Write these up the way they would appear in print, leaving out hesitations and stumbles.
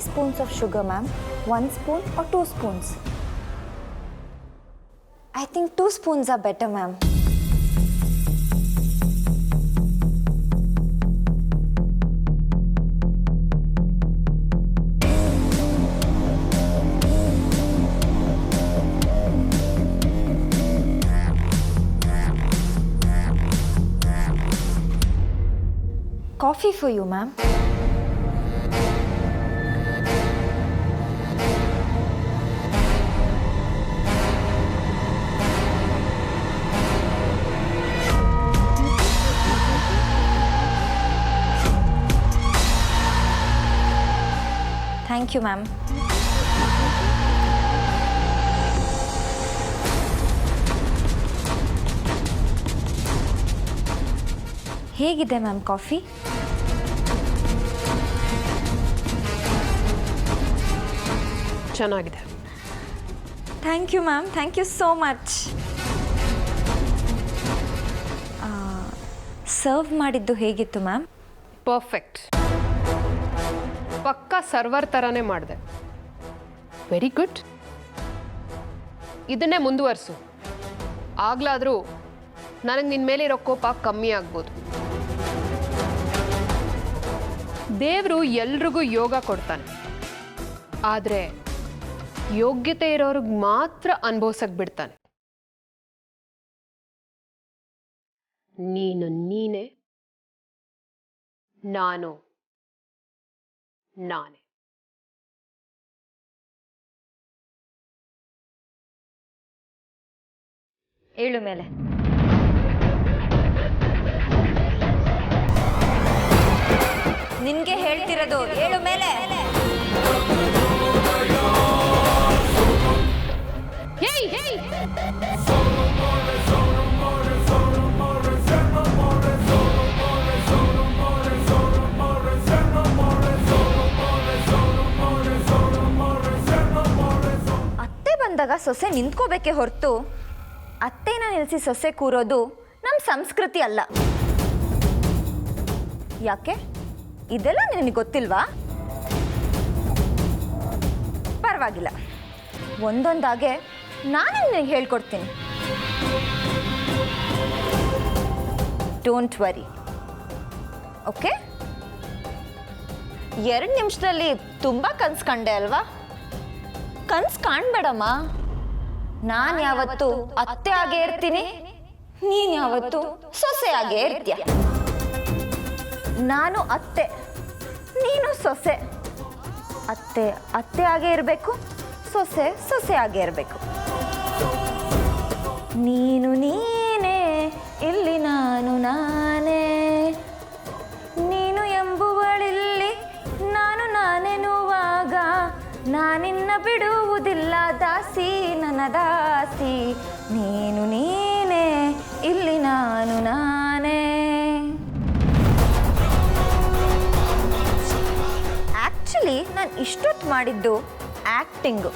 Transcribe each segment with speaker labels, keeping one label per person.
Speaker 1: spoons of sugar, ma'am? 1 spoon or 2 spoons? I think 2 spoons are better, ma'am. Coffee for you, ma'am. Thank you, ma'am. ಹೇಗಿದೆ ma'am coffee?
Speaker 2: ಚೆನ್ನಾಗಿದೆ.
Speaker 1: Thank you ma'am, thank you so much. Serve ಮಾಡಿದ್ದು ಹೇಗಿತ್ತು ma'am?
Speaker 2: Perfect. ಪಕ್ಕಾ server ಥರನೇ ಮಾಡಿದೆ. Very good. ಇದನ್ನೇ ಮುಂದುವರಿಸು. ಆಗ್ಲಾದರೂ ನನಗೆ ನಿನ್ನ ಮೇಲೆ ಇರೋ ಕೋಪ ಕಮ್ಮಿ ಆಗ್ಬೋದು. ದೇವರು ಎಲ್ರಿಗೂ ಯೋಗ ಕೊಡ್ತಾನೆ, ಆದರೆ ಯೋಗ್ಯತೆ ಇರೋರಿಗೆ ಮಾತ್ರ ಅನುಭವಿಸಕ್ಕೆ ಬಿಡ್ತಾನೆ. ನೀನು ನೀನೇ, ನಾನು ನಾನೇ.
Speaker 1: ಏಳು ಮೇಲೆ. ನಿನ್ಗೆ ಹೇಳ್ತಿರೋದು ಏಳು ಮೇಲೆ. ಅತ್ತೆ ಬಂದಾಗ ಸೊಸೆ ನಿಂತ್ಕೋಬೇಕೆ ಹೊರತು ಅತ್ತೆನ ನಿಲ್ಲಿಸಿ ಸೊಸೆ ಕೂರೋದು ನಮ್ಮ ಸಂಸ್ಕೃತಿ ಅಲ್ಲ. ಯಾಕೆ? ಇದೆಲ್ಲ ನಿನಗೆ ಗೊತ್ತಿಲ್ವಾ? ಪರವಾಗಿಲ್ಲ, ಒಂದೊಂದಾಗೆ ನಾನೇ ನಿನಗೆ ಹೇಳ್ಕೊಡ್ತೀನಿ. Don't worry, okay? 2 ನಿಮಿಷದಲ್ಲಿ ತುಂಬ ಕನ್ಸು ಕಂಡೆ ಅಲ್ವಾ? ಕನ್ಸು ಕಾಣ್ಬೇಡಮ್ಮ. ನಾನು ಯಾವತ್ತು ಅತ್ತೆ ಆಗೇ ಇರ್ತೀನಿ, ನೀನು ಯಾವತ್ತು ಸೊಸೆ ಆಗೇ ಇರ್ತೀಯ. ನಾನು ಅತ್ತೆ, ನೀನು ಸೊಸೆ. ಅತ್ತೆ ಅತ್ತೆ ಆಗೇ ಇರಬೇಕು, ಸೊಸೆ ಸೊಸೆ ಆಗೇ ಇರಬೇಕು. ನೀನು ನೀನೇ, ಇಲ್ಲಿ ನಾನು ನಾನೇ. ನೀನು ಎಂಬುವಳಿಲ್ಲಿ ನಾನು ನಾನೆನ್ನುವಾಗ ನಾನಿನ್ನ ಬಿಡುವುದಿಲ್ಲ ದಾಸಿ ನನ್ನ ದಾಸಿ. ನೀನು ನೀನೇ, ಇಲ್ಲಿ ನಾನು ನಾನೇ. ಆ್ಯಕ್ಚುಲಿ ನಾನು ಇಷ್ಟೊತ್ತು ಮಾಡಿದ್ದು ಆ್ಯಕ್ಟಿಂಗು.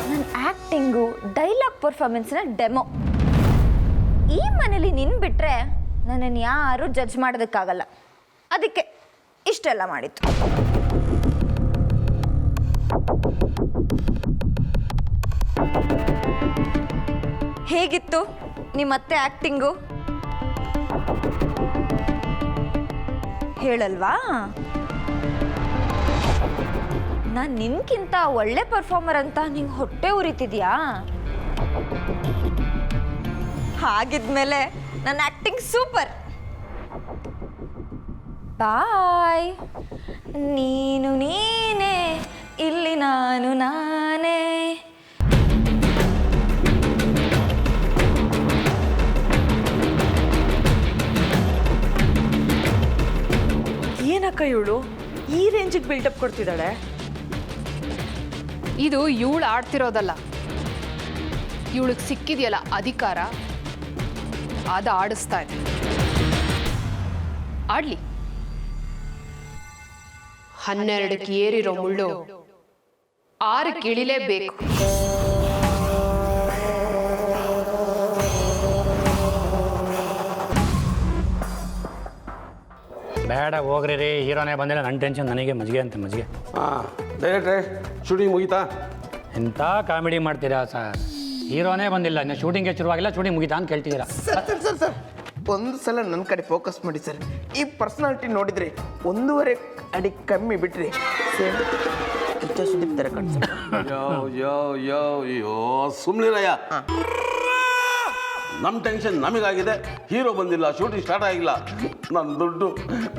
Speaker 1: ನನ್ನ ಆ್ಯಕ್ಟಿಂಗು ಡೈಲಾಗ್ ಪರ್ಫಾರ್ಮೆನ್ಸ್ನ ಡೆಮೋ. ಈ ಮನೇಲಿ ನಿನ್ನ ಬಿಟ್ಟರೆ ನನ್ನನ್ನು ಯಾರೂ ಜಡ್ಜ್ ಮಾಡೋದಕ್ಕಾಗಲ್ಲ, ಅದಕ್ಕೆ ಇಷ್ಟೆಲ್ಲ ಮಾಡಿತ್ತು. ಹೇಗಿತ್ತು ನಿಮ್ಮತ್ತೆ ಆ್ಯಕ್ಟಿಂಗು? ಹೇಳಲ್ವಾ? ನಾನು ನಿನ್ಗಿಂತ ಒಳ್ಳೆ ಪರ್ಫಾರ್ಮರ್ ಅಂತ ನಿಂಗೆ ಹೊಟ್ಟೆ ಉರಿತಿದ್ಯಾ? ಹಾಗಿದ್ಮೇಲೆ ನನ್ನ ಆ್ಯಕ್ಟಿಂಗ್ ಸೂಪರ್. ಬಾಯ್. ನೀನು ನೀನೇ, ಇಲ್ಲಿ ನಾನು ನಾನೇ.
Speaker 3: ಏನಕ್ಕ ಇವಳು ಈ ರೇಂಜಿಗೆ ಬಿಲ್ಡಪ್ ಕೊಡ್ತಿದ್ದಾಳೆ?
Speaker 2: ಇದು ಇವಳು ಆಡ್ತಿರೋದಲ್ಲ, ಇವಳಿಗೆ ಸಿಕ್ಕಿದೆಯಲ್ಲ ಅಧಿಕಾರ, ಅದು ಆಡಿಸ್ತಾ ಇದೆ. ಆಡ್ಲಿ. 12ಕ್ಕೆ ಏರಿರೋ ಮುಳ್ಳು 6ಕ್ಕೆ ಇಳಿಲೇಬೇಕು.
Speaker 4: ಬೇಡ ಹೋಗ್ರಿ ರೀ, ಹೀರೋನೇ ಬಂದಿಲ್ಲ, ನನ್ನ ಟೆನ್ಷನ್ ನನಗೆ ಮಜ್ಜಿಗೆ ಅಂತ ಮಜ್ಜಿಗೆ.
Speaker 5: ಹಾಂ ಡೈರೆಕ್ಟ್ರೆ ಶೂಟಿಂಗ್ ಮುಗೀತಾ?
Speaker 4: ಎಂಥ ಕಾಮಿಡಿ ಮಾಡ್ತೀರಾ ಸರ್, ಹೀರೋನೇ ಬಂದಿಲ್ಲ, ಇನ್ನು ಶೂಟಿಂಗ್ಗೆ ಶುರುವಾಗಿಲ್ಲ, ಶೂಟಿಂಗ್ ಮುಗೀತಾ ಅಂತ ಕೇಳ್ತಿದ್ದೀರಾ?
Speaker 6: ಸರ್ ಒಂದು ಸಲ ನನ್ನ ಕಡೆ ಫೋಕಸ್ ಮಾಡಿ ಸರ್. ಈ ಪರ್ಸನಾಲಿಟಿ ನೋಡಿದ್ರೆ 1.5 ಅಡಿ ಕಮ್ಮಿ ಬಿಟ್ರಿ ಸೇಮ್ ಕಿಚ್ಚ ಸುದೀಪ್ ಥರ ಕಾಣಿಸ್ತಾರೆ.
Speaker 5: ಯೋ ಸುಮ್ಮನಿರಯ್ಯ, ನಮ್ಮ ಟೆನ್ಷನ್ ನಮಗಾಗಿದೆ, ಹೀರೋ ಬಂದಿಲ್ಲ, ಶೂಟಿಂಗ್ ಸ್ಟಾರ್ಟ್ ಆಗಿಲ್ಲ. ನನ್ನ ದುಡ್ಡು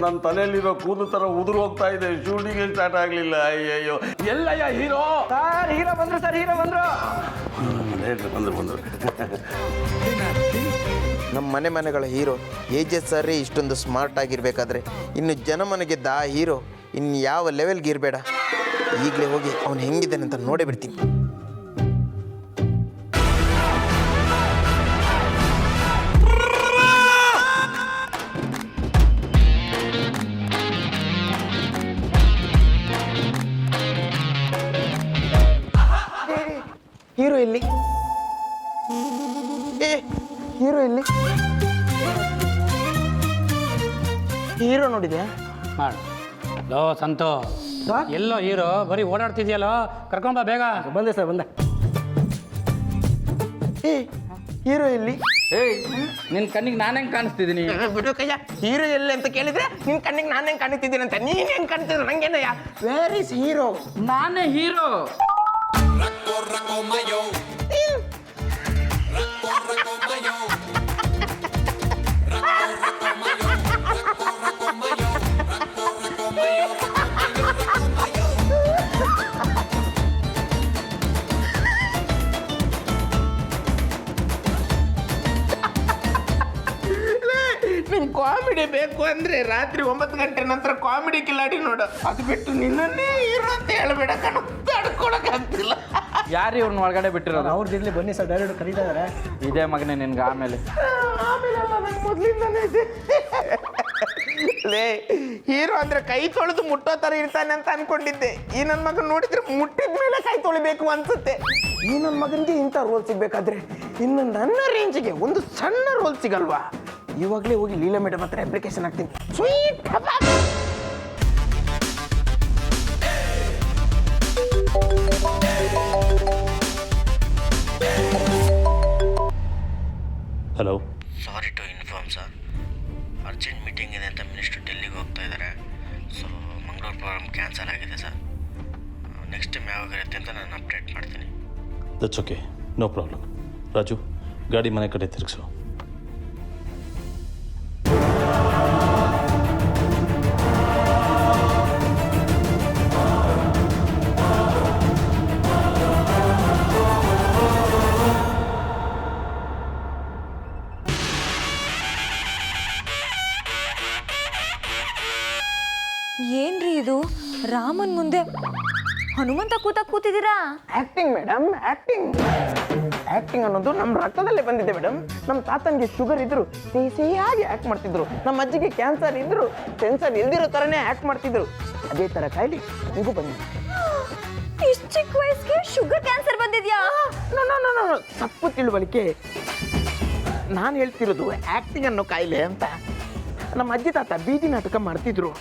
Speaker 5: ನನ್ನ ತಲೆಯಲ್ಲಿರೋ ಕೂದಲು ಥರ ಉದುರು ಹೋಗ್ತಾ ಇದೆ, ಶೂಟಿಂಗ್ ಸ್ಟಾರ್ಟ್ ಆಗಲಿಲ್ಲ. ಅಯ್ಯಯ್ಯೋ ಎಲ್ಲಯ್ಯ ಹೀರೋ?
Speaker 6: ಸರ್ ಹೀರೋ ಬಂದ್ರು ಸರ್, ಹೀರೋ ಬಂದ್ರು.
Speaker 5: ಬಂದರು
Speaker 6: ನಮ್ಮ ಮನೆಗಳ ಹೀರೋ ಏಜಸ್ ಸರ್ ಇಷ್ಟೊಂದು ಸ್ಮಾರ್ಟ್ ಆಗಿರ್ಬೇಕಾದ್ರೆ ಇನ್ನು ಜನಮನೆಗೆದ್ದ ಆ ಹೀರೋ ಇನ್ನು ಯಾವ ಲೆವೆಲ್ಗೆ ಇರಬೇಡ. ಈಗಲೇ ಹೋಗಿ ಅವನು ಹೆಂಗಿದ್ದಾನೆ ಅಂತ ನೋಡೇ ಬಿಡ್ತೀನಿ. ಹೀರೋ ಎಲ್ಲಿ? ಹೀರೋ ಎಲ್ಲಿ? ಹೀರೋ ನೋಡಿದೆ
Speaker 4: ಮಾಡು ಲೋ ಸಂತು, ಎಲ್ಲೋ ಹೀರೋ ಬರೀ ಓಡಾಡ್ತಿದ್ಯಲ್ಲೋ, ಕರ್ಕೊಂಬ ಬೇಗ.
Speaker 7: ಬಂದೆ ಸರ್, ಬಂದೆ.
Speaker 6: ಹೀರೋ ಎಲ್ಲಿ?
Speaker 7: ನಿನ್ನ ಕಣ್ಣಿಗೆ ನಾನು ಹೆಂಗೆ ಕಾಣಿಸ್ತಿದ್ದೀನಿ?
Speaker 6: ಬಿಡು ಕಯ್ಯ, ಹೀರೋ ಎಲ್ಲಿ ಅಂತ ಕೇಳಿದ್ರೆ ನಿನ್ ಕಣ್ಣಿಗೆ ನಾನು ಹೆಂಗೆ ಕಾಣಿತಿದ್ದೀನಿ ಅಂತ. ನೀನ್ ಹೆಂಗೆ ಕಾಣ್ತಿದ್ರು ನಂಗೇನಯ್ಯ? Where is hero?
Speaker 7: ನಾನೇ ಹೀರೋ.
Speaker 6: ನಿಂಗೆ ಕಾಮಿಡಿ ಬೇಕು ಅಂದ್ರೆ ರಾತ್ರಿ 9 ಗಂಟೆ ನಂತರ ಕಾಮಿಡಿ ಕಿಲಾಡಿ ನೋಡು. ಅದು ಬಿಟ್ಟು ನಿನ್ನನ್ನೇ ಹೀರೋ ಅಂತ ಹೇಳ್ಬೇಡ ಕಣ, ತಡ್ಕೊಳಕ್ಕಾಗ್ತಿಲ್ಲ.
Speaker 7: ಯಾರು ಇವ್ರನ್ನ ಒಳಗಡೆ ಬಿಟ್ಟಿರೋದು?
Speaker 8: ಅವ್ರದ್ದು ಇರಲಿ, ಬನ್ನಿ ಸರ್, ಡೈರೆಕ್ಟ್ ಕರೀತಾರೆ.
Speaker 7: ಇದೇ ಮಗನೇ ನಿನ್ಗೆ ಆಮೇಲೆ.
Speaker 6: ಆಮೇಲೆ ನಂಗೆ ಮೊದಲಿಂದಾನೇ ಇದೆ. ಲೇ ಹೀರೋ ಅಂದ್ರೆ ಕೈ ತೊಳೆದು ಮುಟ್ಟೋ ಥರ ಇರ್ತಾನೆ ಅಂತ ಅನ್ಕೊಂಡಿದ್ದೆ. ಈ ನನ್ನ ಮಗನ್ ನೋಡಿದ್ರೆ ಮುಟ್ಟಿದ ಮೇಲೆ ಕೈ ತೊಳಿಬೇಕು ಅನ್ಸುತ್ತೆ. ಈ ನನ್ನ ಮಗನಿಗೆ ಇಂಥ ರೋಲ್ ಸಿಗ್ಬೇಕಾದ್ರೆ ಇನ್ನು ನನ್ನ ರೇಂಜಿಗೆ ಒಂದು ಸಣ್ಣ ರೋಲ್ ಸಿಗಲ್ವಾ? ಇವಾಗಲೇ ಹೋಗಿ ಲೀಲಾ ಮೇಡಮ್ ಹತ್ರ ಅಪ್ಲಿಕೇಶನ್ ಹಾಕ್ತೀನಿ. Sweet
Speaker 9: hello.
Speaker 10: Sorry to inform sir, urgent meeting ಇದೆ ಅಂತ ಮಿನಿಸ್ಟರ್ ಡೆಲ್ಲಿಗೆ ಹೋಗ್ತಾ ಇದ್ದಾರೆ. ಸೊ ಮಂಗಳೂರು ಪ್ರೋಗ್ರಾಮ್ ಕ್ಯಾನ್ಸಲ್ ಆಗಿದೆ ಸರ್. ನೆಕ್ಸ್ಟ್ ಟೈಮ್ ಯಾವಾಗ ಇರುತ್ತೆ ಅಂತ ನಾನು ಅಪ್ಡೇಟ್ ಮಾಡ್ತೀನಿ.
Speaker 9: That's okay, no problem. Raju, ಗಾಡಿ ಮನೆ ಕಡೆ ತಿರುಗಿಸು.
Speaker 1: ಏನ್ರಿ ಇದು, ರಾಮನ್ ಮುಂದೆ ಹನುಮಂತ ಕೂತಿದ್ದೀರಾ?
Speaker 6: ಆಕ್ಟಿಂಗ್ ಮೇಡಮ್, ಆಕ್ಟಿಂಗ್ ಅನ್ನೋದು ನಮ್ಮ ರಕ್ತದಲ್ಲೇ ಬಂದಿದೆ ಮೇಡಮ್. ನಮ್ಮ ತಾತನಿಗೆ ಶುಗರ್ ಇದ್ರು ಸಿಹಿಯಾಗಿ ಆಕ್ಟ್ ಮಾಡ್ತಿದ್ರು. ನಮ್ಮ ಅಜ್ಜಿಗೆ ಕ್ಯಾನ್ಸರ್ ಇದ್ರು ಸೆನ್ಸರ್ ಇಲ್ದಿರೋ ಥರನೇ ಆಕ್ಟ್ ಮಾಡ್ತಿದ್ರು. ಅದೇ ಥರ ಕಾಯಿಲೆ ನಿಮಗೂ ಬಂದಿದೆ.
Speaker 1: ಇಷ್ಟು ಚಿಕ್ಕ ವಯಸ್ಸಿಗೆ ಶುಗರ್ ಕ್ಯಾನ್ಸರ್ ಬಂದಿದ್ಯಾ?
Speaker 6: ತಪ್ಪು ತಿಳುವಳಿಕೆ. ನಾನು ಹೇಳ್ತಿರೋದು ಆಕ್ಟಿಂಗ್ ಅನ್ನೋ ಕಾಯಿಲೆ ಅಂತ. ನಮ್ಮ ಅಜ್ಜಿ ತಾತ ಬೀದಿ ನಾಟಕ ಮಾಡ್ತಿದ್ರು.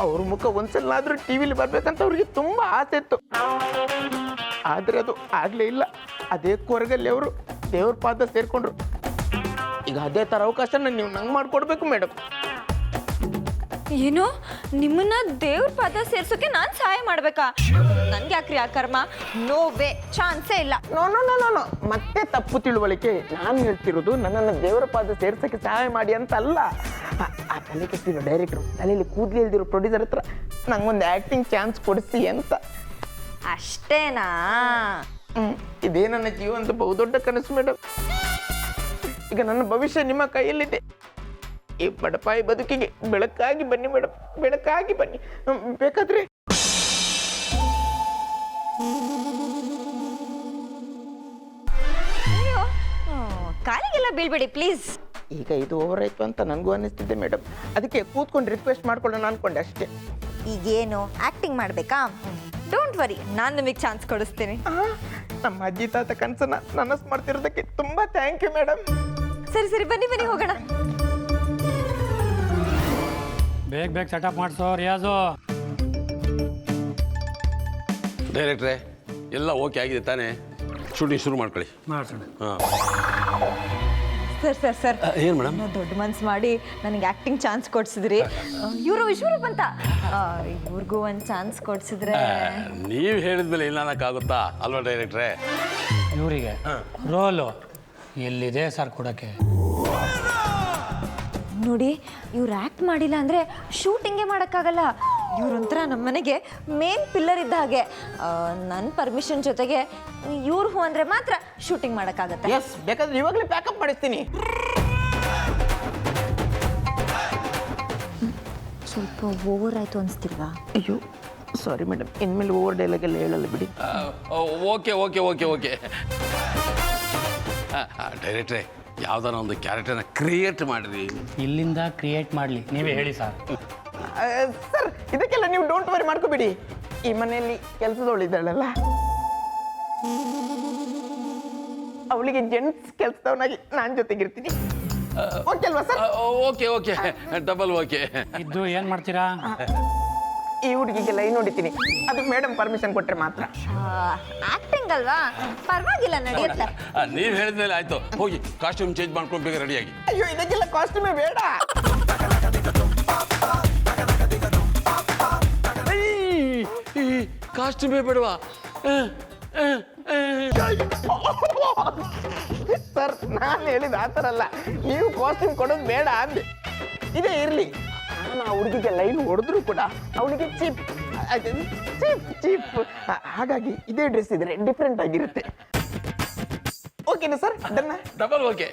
Speaker 6: ಅವ್ರ ಮುಖ ಒಂದ್ಸಲಾದ್ರೂ ಟಿವಿಲಿ ಬರ್ಬೇಕಂತ ಅವ್ರಿಗೆ ತುಂಬಾ ಆಸೆ ಇತ್ತು. ಆದ್ರೆ ಅದು ಆಗ್ಲೇ ಇಲ್ಲ. ಅದೇ ಕೊರಗಲ್ಲಿ ಅವರು ದೇವ್ರ ಪಾದ ಸೇರ್ಕೊಂಡ್ರು. ಈಗ ಅದೇ ತರ ಅವಕಾಶ ನೀವು ನಂಗೆ ಮಾಡ್ಕೊಡ್ಬೇಕು ಮೇಡಮ್.
Speaker 1: ಏನು, ನಿಮ್ಮನ್ನ ದೇವ್ರ ಪಾದ ಸೇರ್ಸೋಕೆ ನಾನ್ ಸಹಾಯ ಮಾಡ್ಬೇಕಾ? ನನ್ಗೆ ಯಾಕ್ರಿ ಆ ಕರ್ಮ? ನೋ ವೇ, ಚಾನ್ಸೇ ಇಲ್ಲ.
Speaker 6: ನೋ ಮತ್ತೆ ತಪ್ಪು ತಿಳುವಳಿಕೆ. ನಾನು ಹೇಳ್ತಿರೋದು ನನ್ನನ್ನು ದೇವರ ಪಾದ ಸೇರ್ಸಕ್ಕೆ ಸಹಾಯ ಮಾಡಿ ಅಂತ ಅಲ್ಲ. ಆ ತಲೆ ಕೆಟ್ಟಿರೋ ಡೈರೆಕ್ಟ್ರು, ತಲೆಯಲ್ಲಿ ಕೂದಲು ಇಲ್ದಿರೋ ಪ್ರೊಡ್ಯೂಸರ್ ಹತ್ರ ನಂಗೊಂದು ಆ್ಯಕ್ಟಿಂಗ್ ಚಾನ್ಸ್ ಕೊಡಿಸಿ ಅಂತ.
Speaker 1: ಅಷ್ಟೇನಾ?
Speaker 6: ಇದೇ ನನ್ನ ಜೀವನದ ಬಹುದೊಡ್ಡ ಕನಸು ಮೇಡಮ್. ಈಗ ನನ್ನ ಭವಿಷ್ಯ ನಿಮ್ಮ ಕೈಯಲ್ಲಿದೆ. ಈ ಬಡಪಾಯಿ ಬದುಕಿಗೆ ಬೆಳಕಾಗಿ ಬನ್ನಿ ಮೇಡಮ್, ಬೆಳಕಾಗಿ ಬನ್ನಿ. ಬೇಕಾದ್ರೆ
Speaker 1: ಅಯ್ಯೋ, ಕಾಲಿಗೆಲ್ಲ ಬೀಳ್ಬೇಡಿ ಪ್ಲೀಸ್.
Speaker 6: ಈಗ ಇದು ಓವರ್ ಆಯ್ತು ಅಂತ ನನಗೂ ಅನ್ನಿಸ್ತಿದ್ದೆ ಮೇಡಮ್. ಅದಕ್ಕೆ ಕೂತ್ಕೊಂಡು ರಿಕ್ವೆಸ್ಟ್ ಮಾಡ್ಕೊಳ್ಳೋಣ ಅನ್ಕೊಂಡೆ ಅಷ್ಟೇ.
Speaker 1: ಈಗೇನು ಆಕ್ಟಿಂಗ್ ಮಾಡ್ಬೇಕಾ? ಡೋಂಟ್ ವರಿ, ನಾನು ನಿಮಗೆ ಚಾನ್ಸ್ ಕೊಡಿಸ್ತೀನಿ.
Speaker 6: ನಮ್ಮ ಅಜ್ಜಿ ತಾತ ಕನಸನ್ನ ನನಸು ಮಾಡ್ತಿರೋದಕ್ಕೆ ತುಂಬಾ ಥ್ಯಾಂಕ್ ಯು ಮೇಡಮ್.
Speaker 1: ಸರಿ ಬನ್ನಿ ಹೋಗೋಣ.
Speaker 4: ಬೇಗ ಬೇಗ ಸೆಟಪ್ ಮಾಡಿಸೋ ರಿಯಾಜು.
Speaker 5: ಡೈರೆಕ್ಟ್ರೇ ಎಲ್ಲ ಓಕೆ ಆಗಿದೆ ತಾನೇ? ಶೂಟಿಂಗ್ ಶುರು ಮಾಡ್ಕೊಳ್ಳಿ.
Speaker 4: ಮಾಡ್ಸೋಣ.
Speaker 5: ಹಾಂ
Speaker 1: ಸರ್ ಸರ್ ಸರ್
Speaker 5: ಏನು ಮೇಡಮ್?
Speaker 1: ದೊಡ್ಡ ಮನ್ಸು ಮಾಡಿ ನನಗೆ ಆ್ಯಕ್ಟಿಂಗ್ ಚಾನ್ಸ್ ಕೊಡ್ಸಿದ್ರಿ. ಇವರು ವಿಶ್ವರೂಪ್ ಅಂತ, ಇವ್ರಿಗೂ ಒಂದು ಚಾನ್ಸ್ ಕೊಡ್ಸಿದ್ರೆ.
Speaker 5: ನೀವು ಹೇಳಿದ್ಮೇಲೆ ಇಲ್ಲ ಅನ್ನೋಕ್ಕಾಗುತ್ತಾ ಅಲ್ವಾ ಡೈರೆಕ್ಟ್ರೇ?
Speaker 4: ಇವರಿಗೆ ರೋಲು ಎಲ್ಲಿದೆ ಸರ್ ಕೊಡೋಕ್ಕೆ?
Speaker 1: ನೋಡಿ, ಇವ್ರು ಆ್ಯಕ್ಟ್ ಮಾಡಿಲ್ಲ ಅಂದರೆ ಶೂಟಿಂಗೇ ಮಾಡೋಕ್ಕಾಗಲ್ಲ. ಇವ್ರೊಂಥರ ನಮ್ಮ ಮನೆಗೆ ಮೇನ್ ಪಿಲ್ಲರ್ ಇದ್ದ ಹಾಗೆ. ನನ್ನ ಪರ್ಮಿಷನ್ ಜೊತೆಗೆ ಇವ್ರು ಹೂ ಅಂದರೆ ಮಾತ್ರ ಶೂಟಿಂಗ್ ಮಾಡೋಕ್ಕಾಗತ್ತೆ.
Speaker 6: ಎಸ್, ಬೇಕಾದ್ರೆ ಇವಾಗಲೇ ಪ್ಯಾಕಪ್ ಮಾಡಿಸ್ತೀನಿ.
Speaker 1: ಸ್ವಲ್ಪ ಓವರ್ ಆಯಿತು ಅನಿಸ್ತಿಲ್ವಾ?
Speaker 6: ಅಯ್ಯೋ ಸಾರಿ ಮೇಡಮ್, ಇನ್ಮೇಲೆ ಓವರ್ ಡೈಲಾಗ್ ಎಲ್ಲ ಹೇಳಲ್ಲ ಬಿಡಿ.
Speaker 5: ಓಕೆ ಓಕೆ ಓಕೆ ಓಕೆ ಡೈರೆಕ್ಟ್ರೇ ಯಾವ್ದಾರ ಒಂದು ಕ್ಯಾರೆಕ್ಟರ್ನ ಕ್ರಿಯೇಟ್ ಮಾಡಿರಿ.
Speaker 4: ಇಲ್ಲಿಂದ ಕ್ರಿಯೇಟ್ ಮಾಡಲಿ, ನೀವೇ ಹೇಳಿ ಸರ್.
Speaker 6: ಸರ್ ಇದಕ್ಕೆಲ್ಲ ನೀವು ಡೋಂಟ್ ವರಿ ಮಾಡ್ಕೋಬೇಡಿ. ಈ ಮನೆಯಲ್ಲಿ ಕೆಲಸದವಳಿದ್ದಾಳಲ್ಲ, ಅವಳಿಗೆ ಜೆಂಟ್ಸ್ ಕೆಲಸದವನಾಗಿ ನಾನು ಜೊತೆಗಿರ್ತೀನಿ. ಓಕೆ ಅಲ್ವಾ sir?
Speaker 5: Okay okay double okay.
Speaker 4: ಇದ್ದು ಏನು ಮಾಡ್ತೀರಾ?
Speaker 6: ಈ ಹುಡುಗಿಗೆ ಲೈನ್ ಹೊಡಿತೀನಿ, ಅದು ಮೇಡಮ್ ಪರ್ಮಿಷನ್ ಕೊಟ್ಟರೆ ಮಾತ್ರ.
Speaker 1: ಆ್ಯಕ್ಟಿಂಗ್ ಅಲ್ವಾ, ಪರವಾಗಿಲ್ಲ, ನಡೆಯುತ್ತೆ.
Speaker 5: ನೀವು ಹೇಳಿದ್ಮೇಲೆ ಆಯ್ತು. ಹೋಗಿ ಕಾಸ್ಟ್ಯೂಮ್ ಚೇಂಜ್ ಮಾಡ್ಕೊಂಡು ಬೇಗ ರೆಡಿಯಾಗಿ.
Speaker 6: ಅಯ್ಯೋ ಇದಕ್ಕೆಲ್ಲ ಕಾಸ್ಟ್ಯೂಮೇ ಬೇಡ.
Speaker 5: ಕಾಸ್ಟ್ಯೂಮೇ ಬೇಡವಾ?
Speaker 6: ಸರ್ ನಾನು ಹೇಳಿದ ಆ ಥರ ಅಲ್ಲ, ನೀವು ಕಾಸ್ಟ್ಯೂಮ್ ಕೊಡೋದು ಬೇಡ ಅಂದೆ. ಇದೇ ಇರಲಿ. ನಾನು ಆ ಹುಡುಗಿಗೆ ಲೈನ್ ಹೊಡೆದ್ರು ಕೂಡ ಅವಳಿಗೆ ಚೀಪ್ ಚೀಪ್ ಚೀಪ್, ಹಾಗಾಗಿ ಇದೇ ಡ್ರೆಸ್ ಇದ್ರೆ ಡಿಫ್ರೆಂಟ್ ಆಗಿರುತ್ತೆ. ಓಕೆನಾ ಸರ್? ಡನ್ನ?
Speaker 5: Double okay.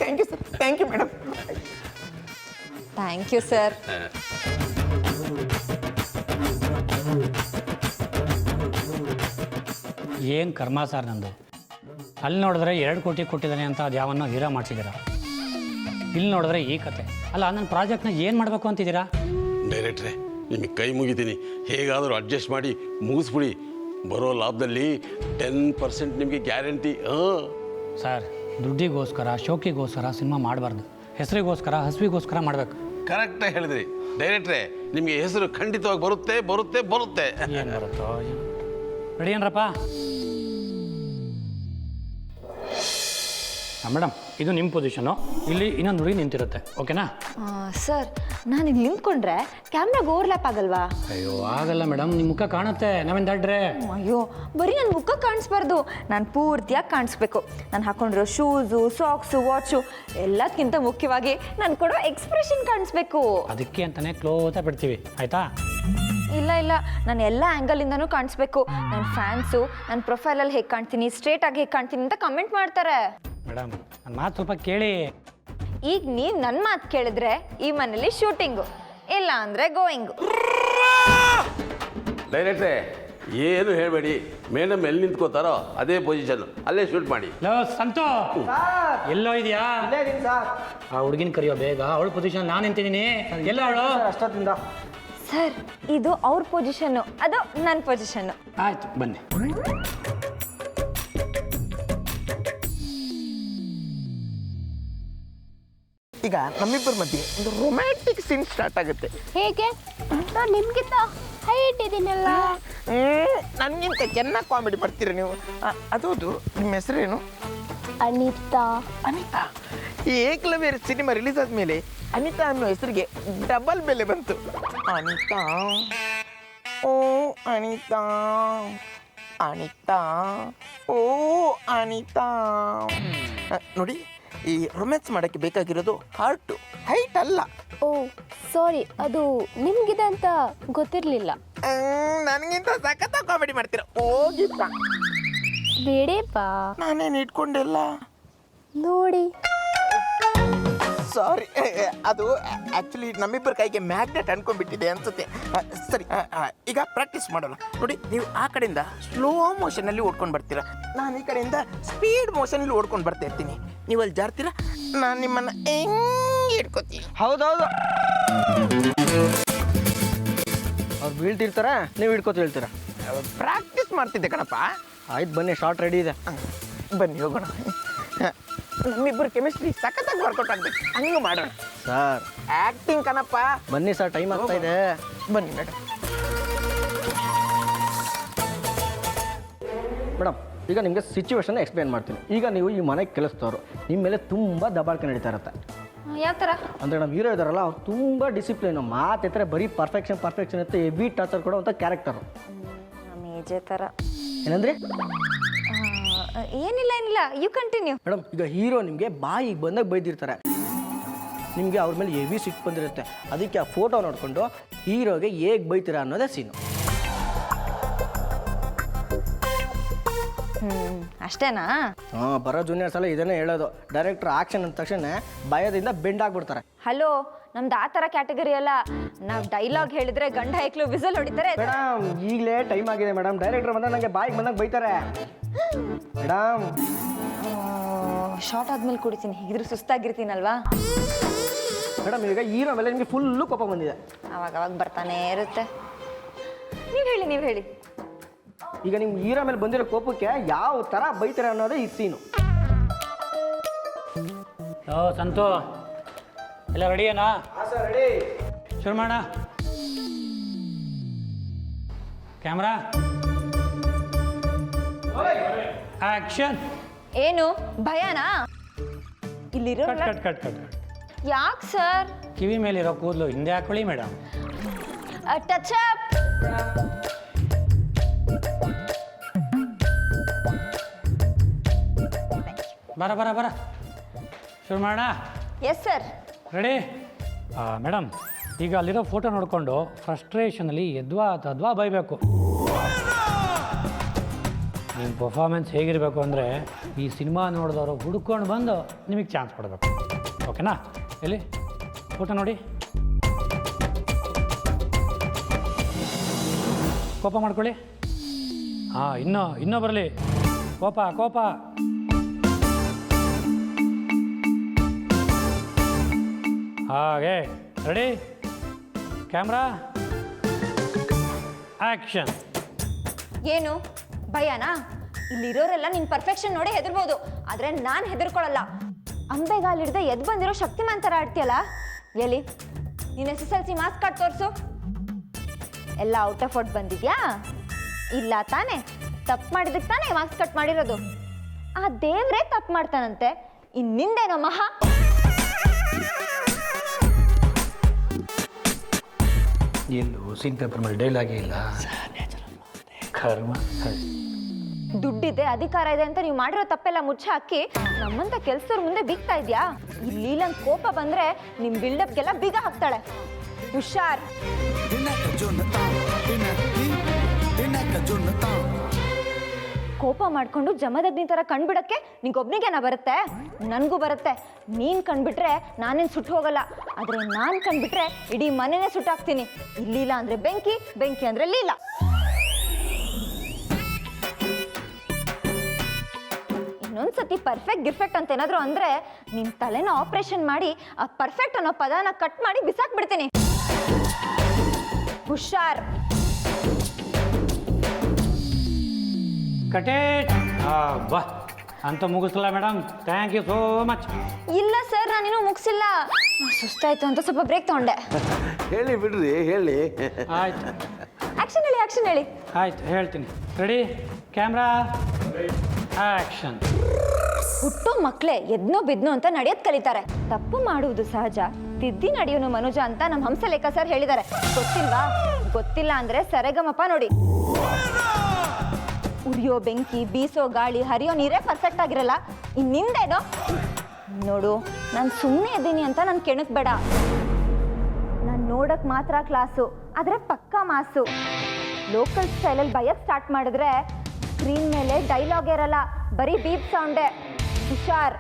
Speaker 6: Thank you sir. Thank you madam.
Speaker 1: Thank you sir.
Speaker 4: ಏನು ಕರ್ಮ ಸರ್ ನಂದು. ಅಲ್ಲಿ ನೋಡಿದ್ರೆ 2 ಕೋಟಿ ಕೊಟ್ಟಿದ್ದಾನೆ ಅಂತ ಅದು ಯಾವನ್ನೋ ಹೀರೋ ಮಾಡಿಸಿದ್ದೀರಾ. ಇಲ್ಲಿ ನೋಡಿದ್ರೆ ಈ ಕತೆ. ಅಲ್ಲ, ನನ್ನ ಪ್ರಾಜೆಕ್ಟ್ನ ಏನು ಮಾಡಬೇಕು ಅಂತಿದ್ದೀರಾ?
Speaker 5: ಡೈರೆಕ್ಟ್ರೇ ನಿಮಗೆ ಕೈ ಮುಗಿತೀನಿ, ಹೇಗಾದರೂ ಅಡ್ಜಸ್ಟ್ ಮಾಡಿ ಮುಗಿಸ್ಬಿಡಿ. ಬರೋ ಲಾಭದಲ್ಲಿ 10% ನಿಮಗೆ ಗ್ಯಾರಂಟಿ. ಹಾಂ
Speaker 4: ಸರ್, ದುಡ್ಡಿಗೋಸ್ಕರ ಶೋಕಿಗೋಸ್ಕರ ಸಿನಿಮಾ ಮಾಡಬಾರ್ದು. ಹೆಸರಿಗೋಸ್ಕರ ಹಸಿವಿಗೋಸ್ಕರ ಮಾಡಬೇಕು.
Speaker 5: ಕರೆಕ್ಟಾಗಿ ಹೇಳಿದ್ರಿ ಡೈರೆಕ್ಟ್ರೇ. ನಿಮಗೆ ಹೆಸರು ಖಂಡಿತವಾಗಿ ಬರುತ್ತೆ ಬರುತ್ತೆ ಬರುತ್ತೆ.
Speaker 4: ಏನು ಬರುತ್ತೋ? ರೆಡಿ ಏನ್ರಪ್ಪ? ಮೇಡಮ್, ಇದು ನಿಮ್ಮ ಪೊಸಿಷನು. ಇಲ್ಲಿ ಇನ್ನೊಂದು ಹುಡುಗಿ ನಿಂತಿರುತ್ತೆ, ಓಕೆನಾ?
Speaker 1: ಸರ್, ನಾನು ಇಲ್ಲಿ ನಿಂತ್ಕೊಂಡ್ರೆ ಕ್ಯಾಮ್ರಾಗೆ ಓವರ್ಲ್ಯಾಪ್ ಆಗಲ್ವಾ?
Speaker 4: ಅಯ್ಯೋ ಆಗಲ್ಲ ಮೇಡಮ್, ನಿಮ್ಮ ಮುಖ ಕಾಣುತ್ತೆ. ನಾವೇನು ದಡ್ರೆ?
Speaker 1: ಅಯ್ಯೋ, ಬರೀ ನನ್ನ ಮುಖ ಕಾಣಿಸ್ಬಾರ್ದು, ನಾನು ಪೂರ್ತಿಯಾಗಿ ಕಾಣಿಸ್ಬೇಕು. ನಾನು ಹಾಕೊಂಡಿರೋ ಶೂಸು, ಸಾಕ್ಸು, ವಾಚು, ಎಲ್ಲದಕ್ಕಿಂತ ಮುಖ್ಯವಾಗಿ ನಾನು ಕೊಡೋ ಎಕ್ಸ್ಪ್ರೆಷನ್ ಕಾಣಿಸ್ಬೇಕು.
Speaker 4: ಅದಕ್ಕೆ ಅಂತಲೇ ಕ್ಲೋಸಾಗಿ ಬಿಡ್ತೀವಿ, ಆಯಿತಾ?
Speaker 1: ಇಲ್ಲ ಇಲ್ಲ, ನಾನು ಎಲ್ಲ ಆ್ಯಂಗಲಿಂದನೂ ಕಾಣಿಸ್ಬೇಕು. ನನ್ನ ಫ್ಯಾನ್ಸು ನನ್ನ ಪ್ರೊಫೈಲಲ್ಲಿ ಹೇಗೆ ಕಾಣ್ತೀನಿ, ಸ್ಟ್ರೇಟಾಗಿ ಹೇಗೆ ಕಾಣ್ತೀನಿ ಅಂತ ಕಮೆಂಟ್ ಮಾಡ್ತಾರೆ.
Speaker 4: ಮೇಡಮ್, ನನ್ನ ಮಾತು ಸ್ವಲ್ಪ ಕೇಳಿ.
Speaker 1: ಈಗ ನೀವು ನನ್ನ ಮಾತು ಕೇಳಿದ್ರೆ ಈ ಮನೇಲಿ ಶೂಟಿಂಗು, ಇಲ್ಲ ಅಂದರೆ ಗೋಯಿಂಗು.
Speaker 5: ಡೈರೆಕ್ಟ್ರೇ ಏನು ಹೇಳಬೇಡಿ, ಮೇಡಮ್ ಎಲ್ಲಿ ನಿಂತ್ಕೋತಾರೋ ಅದೇ ಪೊಸಿಷನ್, ಅಲ್ಲೇ ಶೂಟ್ ಮಾಡಿ.
Speaker 4: ಲೋ ಸಂತು, ಎಲ್ಲೋ ಇದೆಯಾ? ಆ ಹುಡುಗಿನ ಕರಿಯೋ ಬೇಗ. ಅವಳ ಪೊಸಿಷನ್ ನಾನು ನಿಂತಿದ್ದೀನಿ. ಎಲ್ಲ ಅವಳು
Speaker 8: ಅಷ್ಟೊತ್ತಿಂದ
Speaker 1: ಸರ್, ಇದು ಅವ್ರ ಪೊಸಿಷನ್ನು, ಅದು ನನ್ನ ಪೊಸಿಷನ್ನು.
Speaker 4: ಆಯ್ತು, ಬನ್ನಿ.
Speaker 6: ಈಗ ನಮ್ಮಿಬ್ಬರ ಮಧ್ಯೆ ಒಂದು ರೊಮ್ಯಾಂಟಿಕ್ ಸೀನ್ ಸ್ಟಾರ್ಟ್ ಆಗುತ್ತೆ.
Speaker 2: ಹೇಗೆ? ನಾನು ನಿಮ್ಗಿಂತ ಹೈಟ್ ಇದ್ದೀನಲ್ಲ.
Speaker 6: ನನಗಿಂತ ಚೆನ್ನಾಗಿ ಕಾಮಿಡಿ ಮಾಡ್ತೀರ ನೀವು. ಅದೌದು, ನಿಮ್ಮ ಹೆಸರೇನು?
Speaker 2: ಅನಿತಾ.
Speaker 6: ಅನಿತಾ. ಈ ಏಕಲವ್ಯ ಸಿನಿಮಾ ರಿಲೀಸ್ ಆದಮೇಲೆ ಅನಿತಾ ಅನ್ನೋ ಹೆಸರಿಗೆ ಡಬಲ್ ಬೆಲೆ ಬಂತು. ಅನಿತಾ, ಓ ಅನಿತಾ, ಅನಿತಾ, ಓ ಅನಿತಾ. ನೋಡಿ, ಈ ರೊಮ್ಯಾನ್ಸ್ ಮಾಡೋಕ್ಕೆ ಬೇಕಾಗಿರೋದು ಹಾರ್ಟು, ಹೈಟ್ ಅಲ್ಲ.
Speaker 2: ಓ ಸಾರಿ, ಅದು ನಿಮ್ಗಿದೆ ಅಂತ ಗೊತ್ತಿರಲಿಲ್ಲ.
Speaker 6: ನನಗಿಂತ ಸಖತ್ತ ಕಾಮಿಡಿ ಮಾಡ್ತೀರ. ಹೋಗಿಪ್ಪ,
Speaker 2: ಬೇಡೇಪ್ಪ,
Speaker 6: ನಾನೇನು ಇಟ್ಕೊಂಡೆಲ್ಲ
Speaker 2: ನೋಡಿ.
Speaker 6: ಸಾರಿ, ಅದು ಆ್ಯಕ್ಚುಲಿ ನಮ್ಮಿಬ್ಬರ ಕೈಗೆ ಮ್ಯಾಗ್ನೆಟ್ ಅನ್ಕೊಂಡ್ಬಿಟ್ಟಿದೆ ಅನ್ಸುತ್ತೆ. ಸರಿ, ಈಗ ಪ್ರಾಕ್ಟೀಸ್ ಮಾಡೋಣ. ನೋಡಿ, ನೀವು ಆ ಕಡೆಯಿಂದ ಸ್ಲೋ ಮೋಷನಲ್ಲಿ ಓಡ್ಕೊಂಡು ಬರ್ತೀರಾ, ನಾನು ಈ ಕಡೆಯಿಂದ ಸ್ಪೀಡ್ ಮೋಷನಲ್ಲಿ ಓಡ್ಕೊಂಡು ಬರ್ತಾ ಇರ್ತೀನಿ. ನೀವು ಅಲ್ಲಿ ಜಾರ್ತೀರಾ, ನಾನು ನಿಮ್ಮನ್ನು ಹೆಂಗೆ ಇಟ್ಕೋತೀನಿ.
Speaker 8: ಹೌದೌದು, ಅವ್ರು ಬೀಳ್ತಿರ್ತಾರ, ನೀವು ಹಿಡ್ಕೋತ ಹೇಳ್ತೀರ.
Speaker 6: ಪ್ರಾಕ್ಟೀಸ್ ಮಾಡ್ತಿದ್ದೆ ಕಣಪ್ಪ.
Speaker 8: ಆಯ್ತು, ಬನ್ನಿ, ಶಾರ್ಟ್ ರೆಡಿ ಇದೆ.
Speaker 6: ಬನ್ನಿ ಹೋಗೋಣ. ನಮ್ಮಿಬ್ಬರು ಕೆಮಿಸ್ಟ್ರಿ ಸಖತ್ತಾಗಿ ವರ್ಕೌಟ್ ಆಗ್ಬೇಕು. ಹಂಗೆ ಮಾಡೋಣ
Speaker 8: ಸರ್
Speaker 6: ಆ್ಯಕ್ಟಿಂಗ್ ಕಣಪ್ಪ.
Speaker 8: ಬನ್ನಿ ಸರ್, ಟೈಮ್ ಆಗ್ತಾ ಇದೆ.
Speaker 6: ಬನ್ನಿ ಮೇಡಮ್.
Speaker 8: ಮೇಡಮ್, ಈಗ ನಿಮಗೆ ಸಿಚುವೇಶನ್ ಎಕ್ಸ್ಪ್ಲೇನ್ ಮಾಡ್ತೀನಿ. ಈಗ ನೀವು ಈ ಮನೆಗೆ ಕೆಲಸದವರು, ನಿಮ್ಮ ಮೇಲೆ ತುಂಬ ದಬ್ಬಾಳಿಕೆ ನಡೀತಾ ಇರುತ್ತೆ.
Speaker 1: ಯಾವ ಥರ?
Speaker 8: ಅಂದರೆ ನಮ್ಮ ಹೀರೋ ಇದ್ದಾರಲ್ಲ, ಅವ್ರು ತುಂಬ ಡಿಸಿಪ್ಲಿನ್, ಮಾತೆತ್ತರೆ ಬರೀ ಪರ್ಫೆಕ್ಷನ್ ಇರುತ್ತೆ, ಹೆವಿ ಟಾರ್ಚರ್ ಕೊಡೋ ಅಂತ ಕ್ಯಾರೆಕ್ಟರು.
Speaker 1: ನಮ್ಮ ಏಜೆ ಥರ.
Speaker 8: ಏನಂದ್ರೆ
Speaker 1: ಏನಿಲ್ಲ ಯು ಕಂಟಿನ್ಯೂ.
Speaker 8: ಮೇಡಮ್, ಈಗ ಹೀರೋ ನಿಮಗೆ ಬಾಯಿಗೆ ಬಂದಾಗ ಬೈದಿರ್ತಾರೆ, ನಿಮಗೆ ಅವ್ರ ಮೇಲೆ ಹೆವಿ ಸಿಟ್ಟು ಬಂದಿರುತ್ತೆ. ಅದಕ್ಕೆ ಆ ಫೋಟೋ ನೋಡಿಕೊಂಡು ಹೀರೋಗೆ ಹೇಗೆ ಬೈತೀರಾ ಅನ್ನೋದೇ ಸೀನು.
Speaker 1: ಅಷ್ಟೇನಾ?
Speaker 8: ಹಾಂ, ಬರೋ ಜೂನಿಯರ್ಸ್ ಎಲ್ಲ ಇದನ್ನೇ ಹೇಳೋದು. ಡೈರೆಕ್ಟರ್ ಆಕ್ಷನ್ ಅಂದ ತಕ್ಷಣ ಭಯದಿಂದ ಬೆಂಡ್ ಆಗ್ಬಿಡ್ತಾರೆ.
Speaker 1: ಹಲೋ, ನಮ್ದು ಆ ಥರ ಕ್ಯಾಟಗರಿ ಅಲ್ಲ. ನಾವು ಡೈಲಾಗ್ ಹೇಳಿದ್ರೆ ಗಂಡ ಐಕ್ಳು ವಿಸಲ್ ಹೊಡಿತಾರೆ.
Speaker 8: ಮೇಡಮ್, ಈಗಲೇ ಟೈಮ್ ಆಗಿದೆ ಮೇಡಮ್. ಡೈರೆಕ್ಟರ್ ಬಂದಾಗ ನನಗೆ ಬಾಯಿಗೆ ಬಂದಾಗ ಬೈತಾರೆ ಮೇಡಮ್.
Speaker 1: ಶಾರ್ಟ್ ಆದ್ಮೇಲೆ ಕುಡಿತೀನಿ, ಹೀಗಿದ್ರೆ ಸುಸ್ತಾಗಿರ್ತೀನಲ್ವಾ.
Speaker 8: ಮೇಡಮ್, ಈಗ ಹೀರೋ ಮೇಲೆ ನಿಮಗೆ ಫುಲ್ಲು ಕೋಪ ಬಂದಿದೆ.
Speaker 1: ಅವಾಗ ಬರ್ತಾನೆ ಇರುತ್ತೆ. ನೀವು ಹೇಳಿ.
Speaker 8: ಈಗ ನಿಮ್ಮ ಹೀರೋ ಮೇಲೆ ಬಂದಿರೋ ಕೋಪಕ್ಕೆ ಯಾವ ಥರ ಬೈತಾರೆ ಅನ್ನೋದೇ ಈ ಸೀನು.
Speaker 4: ಸಂತು ಎಲ್ಲ ರೆಡಿಯೇನಾ?
Speaker 8: ರೆಡಿ.
Speaker 4: ಶುರು ಮಾಡ. Camera action.
Speaker 1: ಏನು ಭಯನಾ? ಇಲ್ಲಿರೋ
Speaker 4: ಕಟ್.
Speaker 1: ಯಾಕೆ ಸರ್?
Speaker 4: ಕಿವಿ ಮೇಲಿರೋ ಕೂದಲು ಹಿಂದೆ ಹಾಕೊಳ್ಳಿ ಮೇಡಮ್.
Speaker 1: Touch up.
Speaker 4: ಬರ ಶುರು ಮಾಡ.
Speaker 1: Yes sir.
Speaker 4: ರೆಡಿ. ಮೇಡಮ್, ಈಗ ಅಲ್ಲಿರೋ ಫೋಟೋ ನೋಡಿಕೊಂಡು ಫ್ರಸ್ಟ್ರೇಷನಲ್ಲಿ ಎದ್ವಾ ಬೈಬೇಕು. ನಿಮ್ಮ ಪರ್ಫಾರ್ಮೆನ್ಸ್ ಹೇಗಿರಬೇಕು ಅಂದರೆ ಈ ಸಿನಿಮಾ ನೋಡಿದವರು ಹುಡ್ಕೊಂಡು ಬಂದು ನಿಮಗೆ ಚಾನ್ಸ್ ಕೊಡಬೇಕು. ಓಕೆನಾ? ಎಲ್ಲಿ ಫೋಟೋ ನೋಡಿ. ಕೋಪ ಮಾಡ್ಕೊಳ್ಳಿ. ಹಾಂ, ಇನ್ನೂ ಬರಲಿ. ಕೋಪ. ಹಾಗೆ ರೆಡಿ. Camera action.
Speaker 1: ಏನು ಭಯನಾ? ಇಲ್ಲಿರೋರೆಲ್ಲ ನಿನ್ ಪರ್ಫೆಕ್ಷನ್ ನೋಡಿ ಹೆದರ್ಬೋದು, ಆದ್ರೆ ನಾನು ಹೆದರ್ಕೊಳ್ಳಲ್ಲ. ಅಂಬೆಗಾಲಿಡ್ದೆ ಎದ್ದು ಬಂದಿರೋ ಶಕ್ತಿಮಾನ್ ಥರ ಆಡ್ತೀಯಲ್ಲ. ಎಲ್ಲಿ ನೀನು SSLC ಮಾರ್ಕ್ಸ್ ಕಾರ್ಡ್ ತೋರಿಸು. ಎಲ್ಲ ಔಟ್ ಆಫ್ ಔಟ್ ಬಂದಿದ್ಯಾ? ಇಲ್ಲ ತಾನೇ? ತಪ್ಪು ಮಾಡಿದಕ್ಕೆ ತಾನೇ ಮಾರ್ಕ್ಸ್ ಕಟ್ ಮಾಡಿರೋದು. ಆ ದೇವ್ರೇ ತಪ್ಪು ಮಾಡ್ತಾನಂತೆ, ಇನ್ನಿಂದೇನೋ ಮಹಾ.
Speaker 4: ಎಲ್ಲೂ ಸೀನ್ ಪೇಪರ್ ಮೇಲೆ ಡೈಲಾಗೇ ಇಲ್ಲ. ಕರ್ಮ.
Speaker 1: ದುಡ್ಡಿದೆ, ಅಧಿಕಾರ ಇದೆ ಅಂತ ನೀವು ಮಾಡಿರೋ ತಪ್ಪೆಲ್ಲ ಮುಚ್ಚ ಹಾಕಿ ನಮ್ಮಂತ ಕೆಲ್ಸದವ್ರ ಮುಂದೆ ಬಿಗ್ತಾ ಇದ್ಯಾ? ಇಲ್ಲಿ ನಂಗೆ ಕೋಪ ಬಂದ್ರೆ ನಿಮ್ ಬಿಲ್ಡಪ್ಗೆಲ್ಲ ಬೀಗ ಹಾಕ್ತಾಳೆ. ಹುಷಾರ್. ಕೋಪ ಮಾಡ್ಕೊಂಡು ಜಮದಗ್ನಿ ತರ ಕಣ್ಬಿಡಕ್ಕೆ ನಿಂಗೊಬ್ನಿಗೇನ ಬರುತ್ತೆ? ನನ್ಗೂ ಬರುತ್ತೆ. ನೀನ್ ಕಣ್ಬಿಟ್ರೆ ನಾನೇನ್ ಸುಟ್ಟು ಹೋಗಲ್ಲ, ಆದ್ರೆ ನಾನ್ ಕಣ್ಬಿಟ್ರೆ ಇಡೀ ಮನೆನೇ ಸುಟ್ಟಾಕ್ತೀನಿ. ಇಲ್ಲಿಲ್ಲ ಅಂದ್ರೆ ಬೆಂಕಿ ಅಂದ್ರೆ ಲೀಲ. ಇನ್ನೊಂದ್ಸತಿ ಪರ್ಫೆಕ್ಟ್ ಅಂತ ಏನಾದ್ರು ಅಂದ್ರೆ ನಿನ್ ತಲೆನ ಆಪರೇಷನ್ ಮಾಡಿ ಆ ಪರ್ಫೆಕ್ಟ್ ಅನ್ನೋ ಪದನ ಕಟ್ ಮಾಡಿ ಬಿಸಾಕ್ಬಿಡ್ತೀನಿ. ಹುಷಾರ್.
Speaker 4: ಕಟೇಟ್. ಬಾ ಅಂತ ಮುಗಿಸಲ್ಲ madam. Thank you so much.
Speaker 1: ಇಲ್ಲ ಸರ್, ನಾನಿನ್ನೂ ಮುಗಿಸಿಲ್ಲ. ಸುಸ್ತಾಯ್ತು ಅಂತ ಸ್ವಲ್ಪ ಬ್ರೇಕ್ ತಗೊಂಡೆ.
Speaker 5: ಹೇಳಿ ಬಿಡ್ರಿ, ಹೇಳಿ.
Speaker 4: ಆಯ್ತು.
Speaker 1: ಆಕ್ಷನ್ ಹೇಳಿ.
Speaker 4: ಆಯ್ತು, ಹೇಳ್ತೀನಿ. ರೆಡಿ. Camera action.
Speaker 1: ಹುಟ್ಟೋ ಮಕ್ಕಳೇ ಎದ್ನೋ ಬಿದ್ನೋ ಅಂತ ನಡೆಯೋದ್ ಕಲಿತಾರೆ. ತಪ್ಪು ಮಾಡುವುದು ಸಹಜ, ತಿದ್ದಿ ನಡೆಯೋನು ಮನುಜ ಅಂತ ನಮ್ಮ ಹಂಸಲೇಖ ಸರ್ ಹೇಳಿದ್ದಾರೆ. ಗೊತ್ತಿಲ್ವಾ? ಗೊತ್ತಿಲ್ಲ ಅಂದ್ರೆ ಸರೆಗಮಪ ನೋಡಿ. ಉರಿಯೋ ಬೆಂಕಿ, ಬೀಸೋ ಗಾಳಿ, ಹರಿಯೋ ನೀರೇ ಪರ್ಫೆಕ್ಟ್ ಆಗಿರಲ್ಲ, ಇನ್ನಿಂದೇನೋ? ನೋಡು, ನಾನು ಸುಮ್ಮನೆ ಇದ್ದೀನಿ ಅಂತ ನಾನು ಕೆಣಕ್ಬೇಡ. ನಾನು ನೋಡಕ್ ಮಾತ್ರ ಕ್ಲಾಸು, ಆದ್ರೆ ಪಕ್ಕಾ ಮಾಸು. ಲೋಕಲ್ ಸ್ಟೈಲಲ್ಲಿ ಬಯಕ್ ಸ್ಟಾರ್ಟ್ ಮಾಡಿದ್ರೆ ಸ್ಕ್ರೀನ್ ಮೇಲೆ ಡೈಲಾಗ್ ಇರಲ್ಲ, ಬರೀ ಬೀಪ್ ಸೌಂಡೇ. ಹುಷಾರ್.